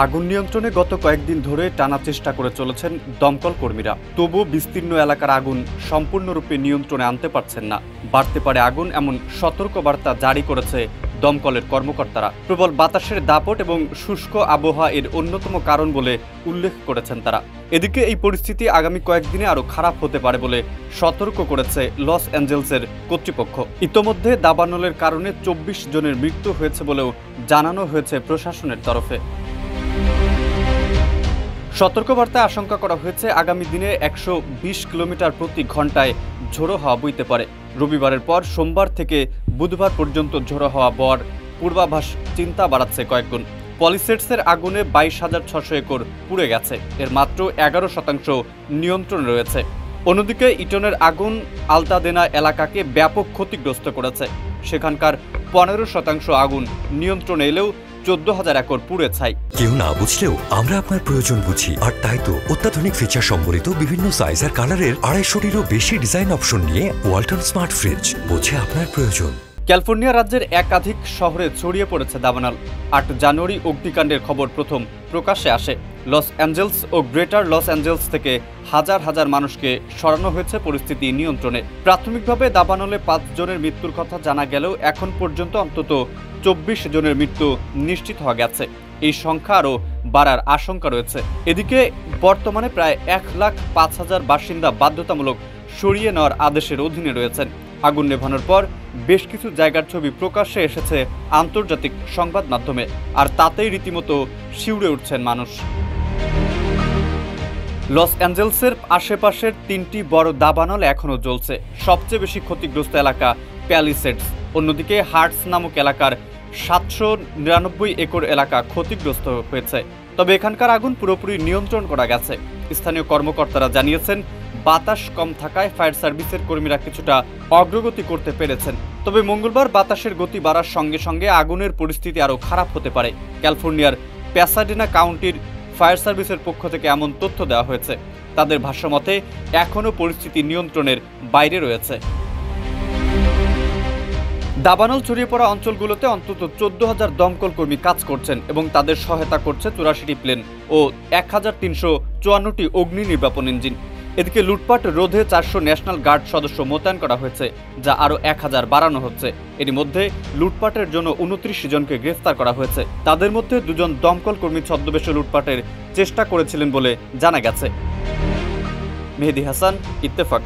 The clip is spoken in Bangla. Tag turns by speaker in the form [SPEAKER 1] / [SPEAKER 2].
[SPEAKER 1] আগুন নিয়ন্ত্রণে গত কয়েকদিন ধরে টানা চেষ্টা করে চলেছেন দমকল কর্মীরা। তবুও বিস্তীর্ণ এলাকার আগুন সম্পূর্ণরূপে নিয়ন্ত্রণে আনতে পারছেন না। বাড়তে পারে আগুন এমন সতর্কবার্তা জারি করেছে দমকলের কর্মকর্তারা। প্রবল বাতাসের দাপট এবং শুষ্ক আবহাওয়া এর অন্যতম কারণ বলে উল্লেখ করেছেন তারা। এদিকে এই পরিস্থিতি আগামী কয়েকদিনে আরও খারাপ হতে পারে বলে সতর্ক করেছে লস অ্যাঞ্জেলসের কর্তৃপক্ষ। ইতোমধ্যে দাবানলের কারণে 24 জনের মৃত্যু হয়েছে বলেও জানানো হয়েছে প্রশাসনের তরফে। সতর্কবার্তায় আশঙ্কা করা হয়েছে আগামী দিনে 120 কিলোমিটার প্রতি ঘন্টায় ঝোড়ো হাওয়া বইতে পারে। রবিবারের পর সোমবার থেকে বুধবার পর্যন্ত ঝোড়ো হাওয়া বওয়ার পূর্বাভাস চিন্তা বাড়াচ্ছে কয়েকগুণ। পলিসেটসের আগুনে 22,600 একর পুড়ে গেছে, এর মাত্র 11% নিয়ন্ত্রণ রয়েছে। অন্যদিকে ইটনের আগুন আলতাদেনা এলাকাকে ব্যাপক ক্ষতিগ্রস্ত করেছে। সেখানকার 15% আগুন নিয়ন্ত্রণে এলেও 14,000 একর পুড়ে ছাই।
[SPEAKER 2] কেউ না বুঝলেও আমরা আপনার প্রয়োজন বুঝি, আর তাই তো অত্যাধুনিক ফিচার সম্বলিত বিভিন্ন সাইজ আর কালারের 250-টিরও বেশি ডিজাইন অপশন নিয়ে ওয়ালটন স্মার্ট ফ্রিজ বোঝে আপনার প্রয়োজন।
[SPEAKER 1] ক্যালিফোর্নিয়া রাজ্যের একাধিক শহরে ছড়িয়ে পড়েছে দাবানল। 8 জানুয়ারি অগ্নিকাণ্ডের খবর প্রথম প্রকাশ্যে আসে। লস অ্যাঞ্জেলস ও গ্রেটার লস অ্যাঞ্জেলস থেকে হাজার হাজার মানুষকে সরানো হয়েছে পরিস্থিতি নিয়ন্ত্রণে। প্রাথমিকভাবে দাবানলে 5 জনের মৃত্যুর কথা জানা গেলেও এখন পর্যন্ত অন্তত 24 জনের মৃত্যু নিশ্চিত হওয়া গেছে। এই সংখ্যা আরও বাড়ার আশঙ্কা রয়েছে। এদিকে বর্তমানে প্রায় 1,05,000 বাসিন্দা বাধ্যতামূলক সরিয়ে নেওয়ার আদেশের অধীনে রয়েছেন। আগুন নেভানোর পর বেশ কিছু জায়গার ছবি প্রকাশ্যে এসেছে আন্তর্জাতিক সংবাদ মাধ্যমে, আর তাতেই রীতিমতো শিউরে উঠছেন মানুষ। লস অ্যাঞ্জেলসের আশেপাশের 3টি বড় দাবানল এখনও জ্বলছে। সবচেয়ে বেশি ক্ষতিগ্রস্ত এলাকা প্যালিসেডস। অন্যদিকে হার্টস নামক এলাকার 799 একর এলাকা ক্ষতিগ্রস্ত হয়েছে। তবে এখানকার আগুন পুরোপুরি নিয়ন্ত্রণ করা গেছে। স্থানীয় কর্মকর্তারা জানিয়েছেন বাতাস কম থাকায় ফায়ার সার্ভিসের কর্মীরা কিছুটা অগ্রগতি করতে পেরেছেন। তবে মঙ্গলবার বাতাসের গতি বাড়ার সঙ্গে সঙ্গে আগুনের পরিস্থিতি আরও খারাপ হতে পারে। ক্যালিফোর্নিয়ার প্যাসাডেনা কাউন্টির ফায়ার সার্ভিসের পক্ষ থেকে এমন তথ্য দেওয়া হয়েছে। তাদের ভাষ্যমতে এখনও পরিস্থিতি নিয়ন্ত্রণের বাইরে রয়েছে। দাবানল ছড়িয়ে পড়া অঞ্চলগুলোতে অন্তত 14,000 দমকল কর্মী কাজ করছেন এবং তাদের সহায়তা করছে 84টি প্লেন ও 1,354টি অগ্নি নির্বাপন ইঞ্জিন। এদিকে লুটপাট রোধে 400 ন্যাশনাল গার্ড সদস্য মোতায়েন করা হয়েছে, যা আরও 1000 বাড়ানো হচ্ছে। এরই মধ্যে লুটপাটের জন্য 29 জনকে গ্রেফতার করা হয়েছে। তাদের মধ্যে 2 জন দমকল কর্মী ছদ্মবেশে লুটপাটের চেষ্টা করেছিলেন বলে জানা গেছে। মেহেদী হাসান, ইত্তেফাক।